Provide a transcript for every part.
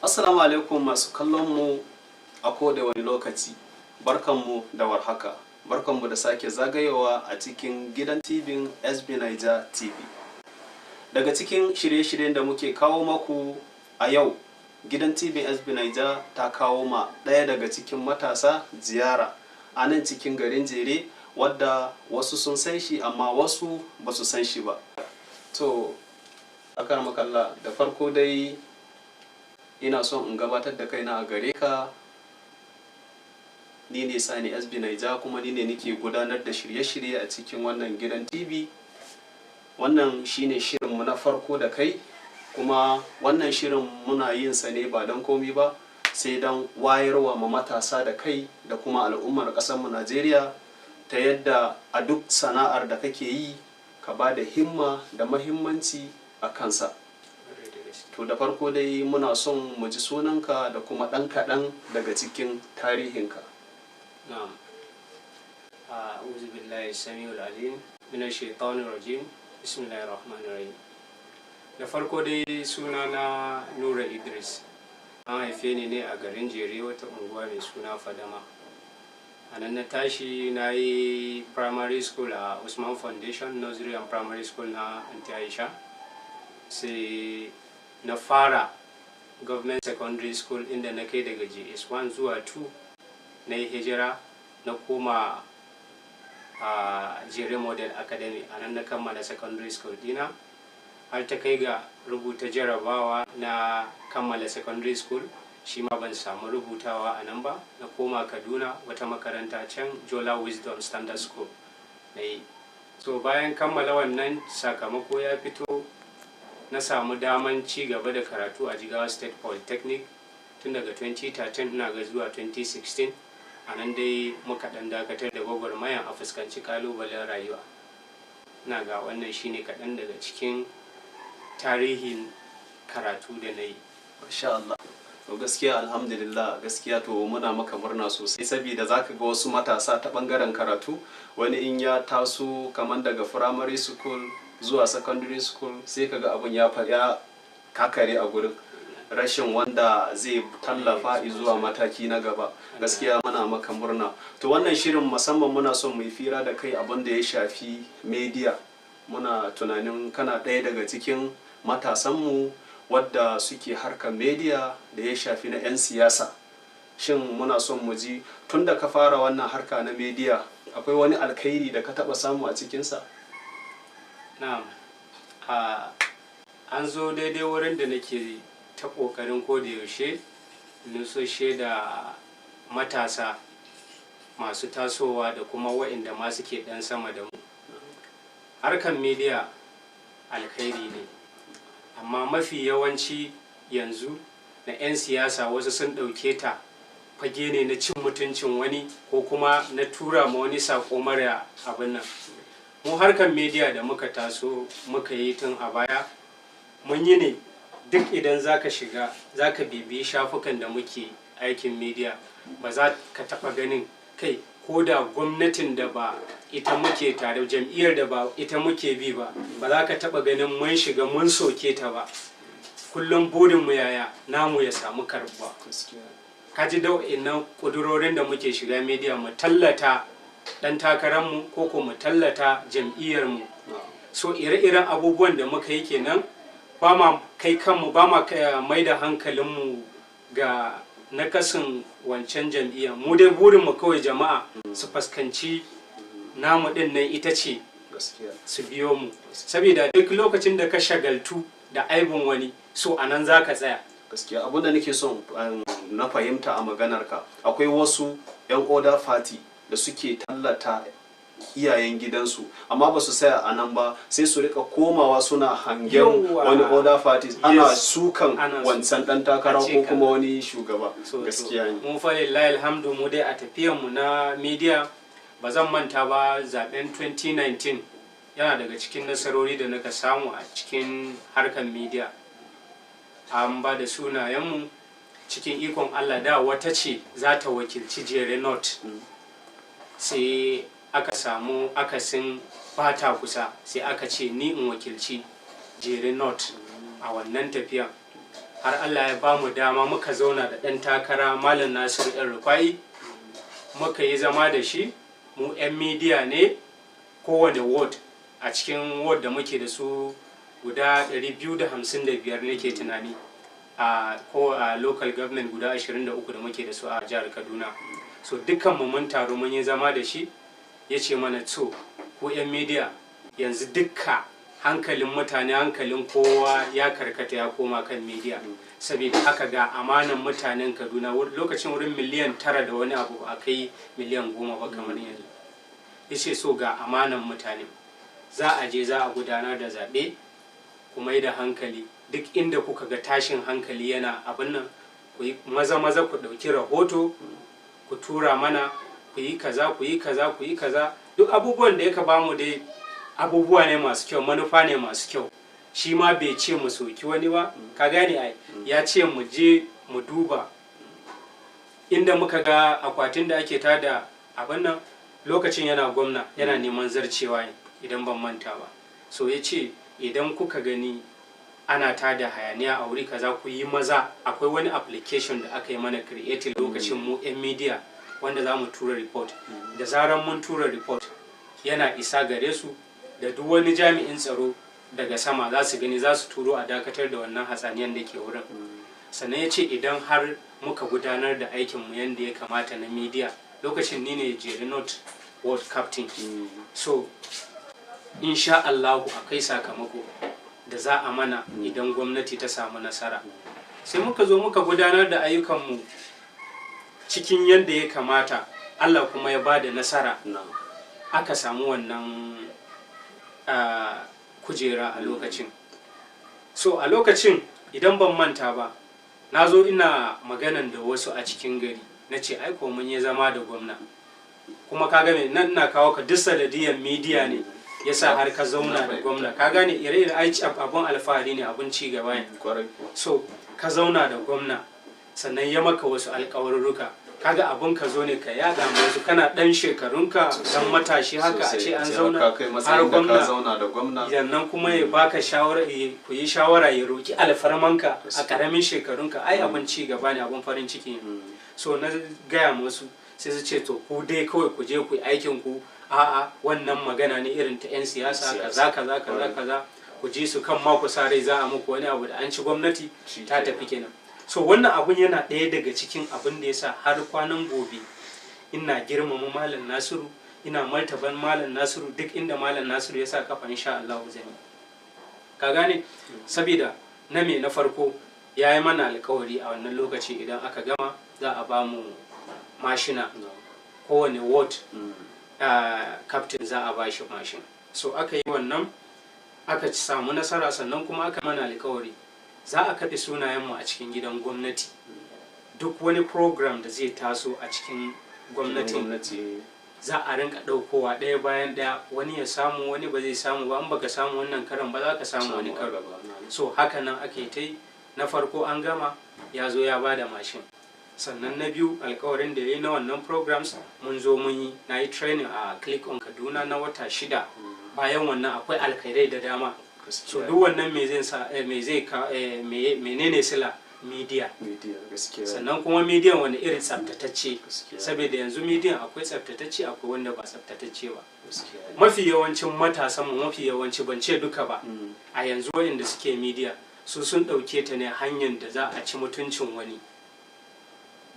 Assalamu alaikum masu kallon mu a koda wani lokaci. Barkanmu da warhaka. Barkanmu da sake zagayowa a cikin gidan TV SB Naija TV. Daga cikin shirye-shiryen da muke kawo maku a yau, gidan TV SB Naija ta kawo ma ɗaya daga cikin matasa ziyara a nan cikin garin Jere, wadda wasu sun san shi amma wasu ba su san shi ba. To, akar makalla da farko dai ina son in gabatar da kaina a gare ka. Ni ne Sani SB Naija, kuma ni ne nake gudanar da shirye-shirye a cikin wannan gidan TV. Wannan shine shirinmu na farko da kai, kuma wannan shirin muna yin sa ne ba don komi ba sai don wayarwa ma matasa da kai da kuma al'ummar ƙasarmu Najeriya, ta yadda a duk sana'ar da kake yi ka ba da himma da mahimmanci a kansa. To da farko dai muna son mu ji sunanka da kuma ɗan kaɗan daga cikin tarihinka. Na'am. A'udhu billahi samiul alim minash shaitanir rajim. Bismillahir rahmanir rahim. Da farko dai sunana Nura Idris. An haife ni ne a garin Jere, wata unguwa mai suna Fadama. A nan na tashi na yi primary school a Usman Foundation Nursery and Primary School na Anti Aisha. Sai na fara government secondary school inda na kai daga JS1 zuwa 2, na yi hijira na koma a Jere Model Academy. A nan na kammala secondary school dina har ta kai ga rubuta jarabawa na kammala secondary school, shi ma ban samu rubutawa a nan ba. Na koma Kaduna wata makaranta can, Jola Wisdom Standard School na yi. So bayan kammala wannan sakamako ya fito, na samu daman ci gaba da karatu a Jigawa State Polytechnic tun daga 2013 ina ga zuwa 2016. A nan dai muka ɗan dakatar da gwagwarmaya a fuskanci kalubalen rayuwa. Ina ga wannan shine kaɗan daga cikin tarihin karatu da na yi. Masha Allah. To gaskiya alhamdulillah, gaskiya to muna maka murna sosai, saboda zaka ga wasu matasa ta bangaren karatu, wani in ya taso kamar daga primary school zuwa secondary school sai kaga abun ya kakare a gurin, rashin wanda zai tallafa zuwa mataki na gaba. Gaskiya muna maka murna. To wannan shirin musamman muna son mu yi fira da kai abin da ya shafi media. Muna tunanin kana ɗaya daga cikin matasanmu wadda suke harkar media da ya shafi na 'yan siyasa. Shin muna son mu ji, tun da ka fara wannan harka na media, akwai wani alkhairi da ka taɓa samu a cikinsa? Na'am. An zo daidai wurin da nake ta ƙoƙarin kodayaushe nusoshe da matasa masu tasowa da kuma waɗanda ma suke ɗan sama da mu. Harkar media alkhairi ne, amma mafi yawanci yanzu na 'yan siyasa wasu sun ɗauke ta fage ne na cin mutuncin wani ko kuma na tura ma wani saƙo mara abin nan. Mu harkar media da muka taso muka yi tun a baya, mun yi ne duk idan zaka shiga zaka bibiyi shafukan da muke aikin media, ba za ka taɓa ganin kai ko da gwamnatin da ba ita muke tare, jam'iyyar da ba ita muke bi ba, ba za ka taɓa ganin mun shiga mun soke ta ba. Kullum burinmu yaya namu ya samu karbuwa. Ka ji nan ƙudurorin da muke shiga media mu tallata ɗan takararmu ko mu tallata jam'iyyarmu. So ire-iren abubuwan da muka yi kenan, ba ma kai kanmu, ba ma mai da hankalinmu ga nakasin wancan jam'iyyar. Mu dai burinmu kawai jama'a su fuskanci namu ɗin nan ita ce su biyo mu, saboda duk lokacin da ka shagaltu da aibin wani, so a nan za ka tsaya. Gaskiya abinda nake son na fahimta a maganarka, akwai wasu 'yan oda fati da suke tallata iyayen gidansu, amma ba su saya a nan ba, sai su rika komawa suna hangen wani oda fati ana sukan wancan dan takara ko kuma wani shugaba. Gaskiya ne. Mun fa lillahi alhamdu, mu dai a tafiyan mu na media ba zan manta ba, zaben 2019 yana daga cikin nasarori da naka samu a cikin harkar media. An ba da sunayenmu cikin ikon Allah, da wata ce za ta wakilci Jere North, sai aka samu akasin bata kusa, sai aka ce ni in wakilci Jere North a wannan tafiyan. har Allah ya bamu dama muka zauna da ɗan takara Malam Nasiru ɗan Rufai, muka yi zama da shi. Mu 'yan midiya ne, kowane ward a cikin ward da muke da su guda 255 nake tunani, a local government guda 23 da muke da su a jihar Kaduna. So dukkanmu mun taru mun yi zama da shi, ya ce mana to ko 'yan midiya yanzu dukka hankalin mutane, hankalin kowa ya karkata ya koma kan midiya, saboda haka ga amanan mutanen Kaduna lokacin wurin miliyan 9 da wani abu a kai miliyan 10 ba kamar yanzu. Ya ce so ga amanan mutane, za a je za a gudanar da zaɓe, kuma yi da hankali duk inda kuka ga tashin hankali yana abin nan, ku yi maza ku ɗauki rahoto ku tura mana, ku yi kaza ku yi kaza ku yi kaza. Duk abubuwan da yaka bamu dai abubuwa ne masu kyau, manufa ne masu kyau. Shi ma bai ce mu soki wani ba, ka gane ai, ya ce mu je mu duba inda muka ga akwatin da ake tada abin nan. Lokacin yana gwamna, yana neman zarcewa ne idan ban manta ba. So ya ce idan kuka gani ana tada hayaniya a wuri kaza ku yi maza, akwai wani application da aka yi mana creating lokacin mu 'yan media wanda za mu tura report. Da zaran mun tura report yana isa gare su, da duk wani jami'in tsaro daga sama za su gani, za su turo a dakatar da wannan hatsaniyan da ke wurin. Sannan ya ce idan har muka gudanar da aikinmu yadda ya kamata na media, lokacin ni ne Jerry North World Captain. So insha Allahu akai sakamako da za a mana idan gwamnati ta samu nasara. Sai muka zo muka gudanar da ayyukanmu cikin yadda ya kamata, Allah kuma ya ba da nasara, aka samu wannan kujera a lokacin. So a lokacin idan ban manta ba, na zo ina maganan da wasu a cikin gari, na ce aiko mun yi zama da gwamna, kuma ka gane nan ina kawo ka duk sanadiyar midiya ne yasa har ka zauna da gwamna, ka gane ire-ire abun alfahari ne, abun ci gaba ne. So ka zauna da gwamna, sannan ya maka wasu alƙawarruka, kaga abun ka zo ne ka yada wasu, kana dan shekarunka dan matashi haka a ce an zauna har gwamna, yannan kuma ya baka shawara, ku yi shawara, ya roki alfarmanka a karamin shekarunka, ai abun ci gaba ne, abun farin ciki ne. So na gaya musu, sai su ce to ku dai kawai ku je ku yi aikin ku, a'a wannan magana ne irin ta 'yan siyasa kaza kaza kaza kaza, ku ji su kan ma ku sare za a muku wani abu da an ci gwamnati ta tafi kenan. So wannan abun yana ɗaya daga cikin abin da yasa har kwanan gobe ina girmama Malam Nasiru, ina martaban Malam Nasiru, duk inda Malam Nasiru ya sa kafa insha Allah zai yi. Ka gane, saboda na me na farko ya yi mana alkawari a wannan lokaci idan aka gama za a ba mu mashina, kowane ward captain za a ba shi mashin. So aka yi wannan, aka samu nasara, sannan kuma aka mana alkawari za a kaɗe sunayenmu a cikin gidan gwamnati. Duk wani program da zai taso a cikin gwamnati za a rinka ɗaukowa ɗaya bayan ɗaya, wani ya samu wani ba zai samu ba, in baka samu wannan karan ba za ka samu wani karo. So haka nan ake ta yi. Na farko an gama, ya zo ya bada mashin. Sannan na biyu alkawarin da ya yi na wannan programs mun zo mun yi, na yi training a Click on Kaduna na wata 6. Bayan wannan akwai alkhairai da dama. So duk wannan menene sila media. Sannan kuma media wani irin tsaftatacce, saboda yanzu media akwai tsaftatacce akwai wanda ba tsaftatacce ba. Mafi yawancin matasan mu, mafi yawanci ban ce duka ba, a yanzu wanda suke media su sun ɗauke ta ne hanyar da za a ci mutuncin wani.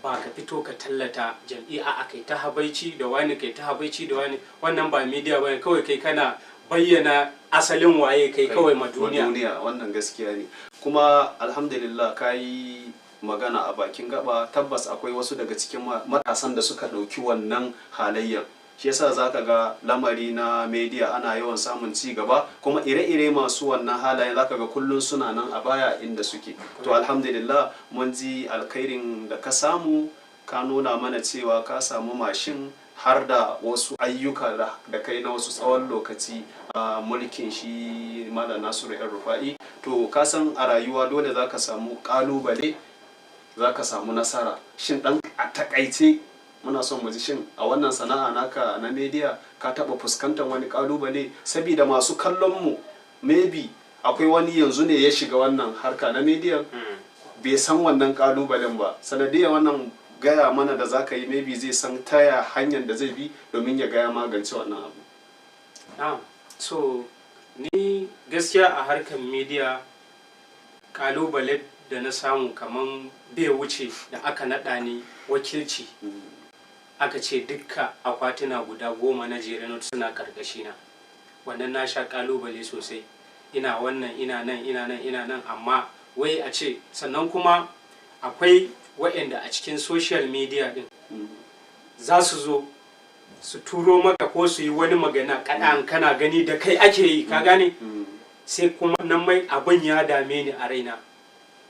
Ba ka fito ka tallata jam'iyya a kai ta habaici da wani, kai ta habaici da wani, wannan ba media bane, kawai kai kana bayyana asalin waye kai kawai ma duniya. Wannan gaskiya ne. Kuma alhamdulillah ka yi magana a bakin gaba, tabbas akwai wasu daga cikin matasan da suka ɗauki wannan halayyar. Shi yasa zaka ga lamari na media ana yawan samun ci gaba, kuma ire-ire masu wannan halayen zaka ga kullun suna nan a baya inda suke. To alhamdulillah mun ji alkhairin da ka samu, ka nuna mana cewa ka samu mashin har da wasu ayyuka da kai na wasu tsawon lokaci a mulkin shi Malam Nasiru ‘yan Rufai. To ka san a rayuwa dole za ka samu ƙalubale, za ka samu nasara. Shin ɗan a takaice muna son mu ji, shin a wannan sana'a naka na media ka taɓa fuskantar wani ƙalubale? Sabida masu kallon mu maybe akwai wani yanzu ne ya shiga wannan harka na media, bai san wannan kalubalen ba, sanadiyar wannan gaya mana da za ka yi maybe zai san taya hanyar da zai bi domin ya gaya magance wannan abu. So ni gaskiya a harkar media kalubale da na samu kaman bai wuce da aka naɗa ni wakilci aka ce dukka akwatuna guda 10 na jere suna karkashina. Wannan na sha kalubale sosai, ina wannan ina nan amma wai a ce sannan kuma akwai waɗanda a cikin social media din za su zo su turo maka ko su yi wani magana kaɗan kana gani da kai ake yi, ka gane, sai kuma nan mai abin ya dame ni a raina,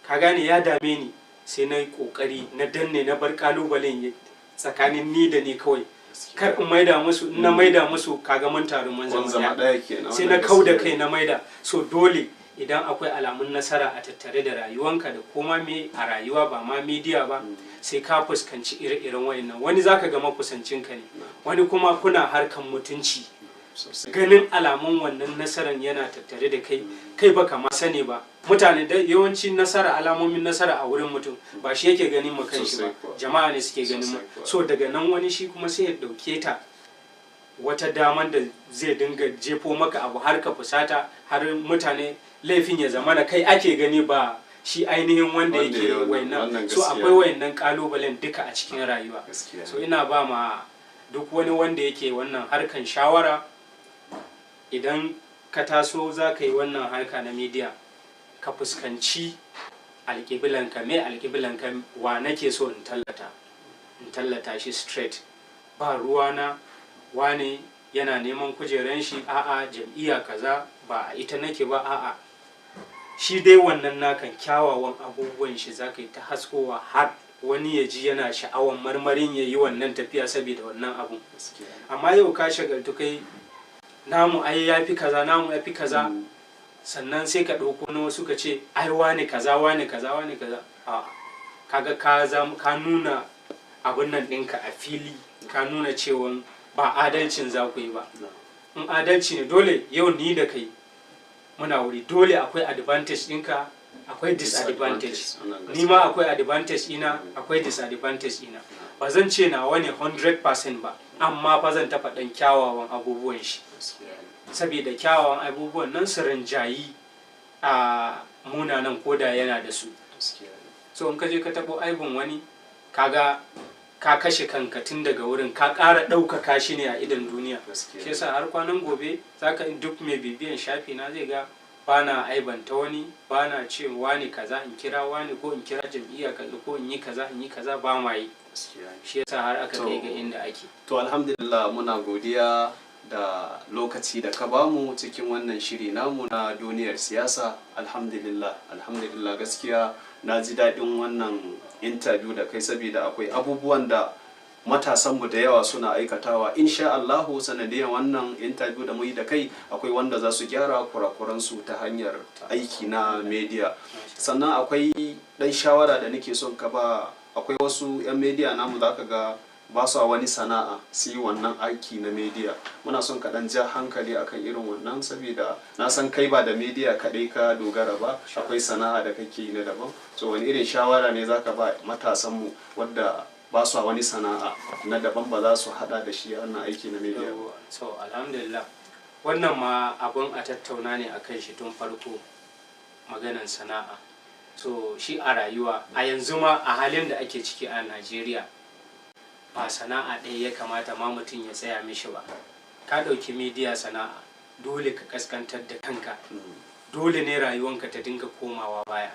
ka gane, ya dame ni sai na yi ƙoƙari na danne na bar kalubalen tsakanin ni da ni kawai, kar in maida musu, in na maida musu kaga mun taru mun zama ɗaya kenan, sai na kau da kai na maida. So dole idan akwai alamun nasara a tattare da rayuwanka da kuma me a rayuwa ba ma media ba, sai ka fuskanci ire-iren wayannan. Wani zaka ga makusancinka ne, wani kuma kuna harkan mutunci, ganin alamun wannan nasaran yana tattare da kai baka ma sani ba. Mutane da yawanci nasara, alamomin nasara a wurin mutum ba shi yake ganin ma kanshi ba, jama'a ne suke ganin ma. So daga nan wani shi kuma sai ya dauke ta wata daman da zai dinga jefo maka abu har ka fusata, har mutane laifin ya zama na kai ake gani ba shi ainihin wanda yake wayannan. So akwai wayannan kalubalen duka a cikin rayuwa. So ina ba ma duk wani wanda yake wannan harkan shawara, idan ka taso za ka yi wannan harka na media, ka fuskanci alƙiblanka, me alƙiblanka, wa nake so in tallata shi straight, ba ruwana wane yana neman kujeran shi, a'a jam'iyya kaza ba ita nake ba, a'a shi dai wannan nakan kyawawan abubuwan shi za ka yi ta haskowa har wani ya ji yana sha'awan marmarin ya yi wannan tafiya saboda wannan abu. Amma yau ka shagaltu kai namu ai ya fi kaza, namu ya fi kaza, sannan sai ka ɗauko na wasu ka ce ai wane kaza wane kaza wane kaza, a kaga ka nuna abin nan ɗinka a fili, ka nuna cewa ba adalcin za ku yi ba. In adalci ne dole yau ni da kai muna wuri, dole akwai advantage ɗinka akwai disadvantage, ni ma akwai advantage ina akwai disadvantage ina. Ba zan ce na wani 100% ba, amma fa zan tafa ɗan kyawawan abubuwan shi, saboda kyawawan abubuwan nan su rinjayi a munanan koda yana da su. So in ka je ka taɓo aibin wani, kaga ka kashe kanka tun daga wurin, ka ƙara ɗaukaka shi ne a idon duniya. Shi yasa har kwanan gobe zaka duk mai bibiyan shafi na zai ga bana aibanta wani, bana ce wani kaza in kira wani ko in kira jam'iyya kaza ko in yi kaza ba ma yi. Shi yasa har aka kai ga inda ake. To alhamdulillah muna godiya da lokaci da ka bamu cikin wannan shiri namu na duniyar siyasa. Alhamdulillah gaskiya na ji daɗin wannan interview da kai, saboda akwai abubuwan da matasanmu da yawa suna aikatawa. Insha Allahu sanadiyar wannan interview da muyi da kai akwai wanda za su gyara kurakuransu ta hanyar aiki na media. Sannan akwai ɗan shawara da nake son ka ba, akwai wasu 'yan media namu za ka ga ba su wani sana'a su yi wannan aiki na media. Muna son ka ɗan ja hankali akan irin wannan, saboda na san kai ba da media kaɗai ka dogara ba, akwai sana'a da kake yi na daban. So wani irin shawara ne za ka ba matasanmu wadda ba su wani sana'a na daban ba za su hada da shi wannan aiki na media? So alhamdulillah wannan ma abun a tattauna ne akan shi tun farko, maganan sana'a. So shi a rayuwa a yanzu ma a halin da ake ciki a Najeriya, ba sana'a ɗaya ya kamata ma mutum ya tsaya mishi ba. Ka ɗauki media sana'a, dole ka kaskantar da kanka, dole ne rayuwanka ta dinga komawa baya.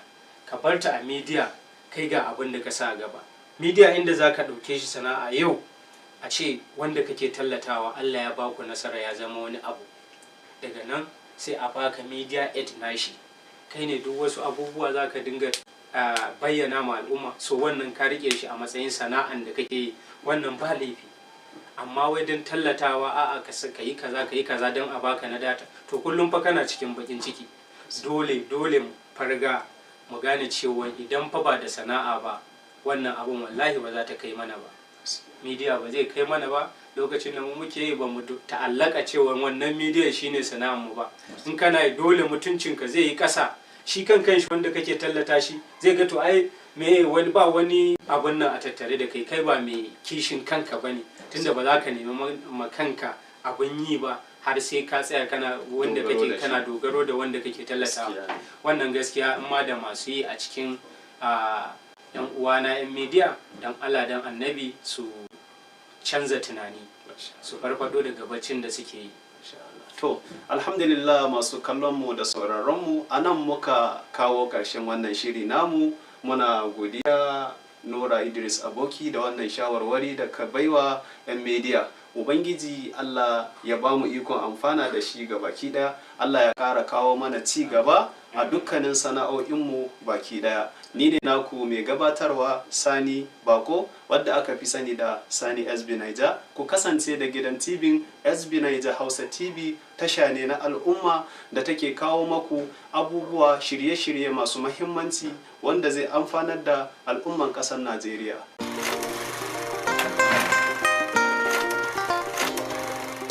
Ka barta a media, kai ga abin da ka sa gaba. Media inda za ka ɗauke shi sana'a, yau a ce wanda kake tallatawa Allah ya baku nasara ya zama wani abu, daga nan sai a baka media aid nashi, kai ne duk wasu abubuwa za ka dinga bayyana ma al'umma. So wannan ka rike shi a matsayin sana'an da kake yi, wannan ba laifi. Amma wai don tallatawa a'a ka yi kaza don a baka na data, to kullum fa kana cikin bakin ciki. Dole mu farga mu gane cewa idan fa ba da sana'a ba, wannan abun wallahi ba za ta kai mana ba. Media ba zai kai mana ba. Lokacin da mu muke yi ba mu ta'allaka cewa wannan media shine sana'ar mu ba. In kana yi dole mutuncinka zai yi ƙasa, shi kan shi wanda kake tallata shi zai ga to ai me wani ba wani abun nan a tattare da kai ba mai kishin kanka bane tunda ba za ka nemi ma kanka abun yi ba har sai ka tsaya kana wanda kake kana dogaro da wanda kake tallata. Wannan gaskiya in ma da masu yi a cikin yan uwana yan media dan Allah dan Annabi su canza tunani su farfado daga baccin da suke yi. To, alhamdulillah masu kallonmu da sauraronmu a nan muka kawo ƙarshen wannan shiri namu. Muna godiya Nura Idris Aboki da wannan shawarwari da ka baiwa 'yan media. Ubangiji Allah ya ba mu ikon amfana da shi ga baki daya. Allah ya ƙara kawo mana ci gaba a dukkanin sana'o'inmu baki daya. Ni ne naku mai gabatarwa Sani Bako wadda aka fi sani da Sani SB Naija. Ku kasance da gidan TV SB Naija Hausa TV, tasha ne na al'umma da take kawo maku abubuwa shirye-shirye masu mahimmanci wanda zai amfanar da al'umman ƙasar Najeriya.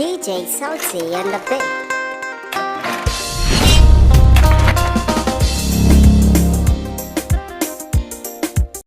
DJ Sauti and the Big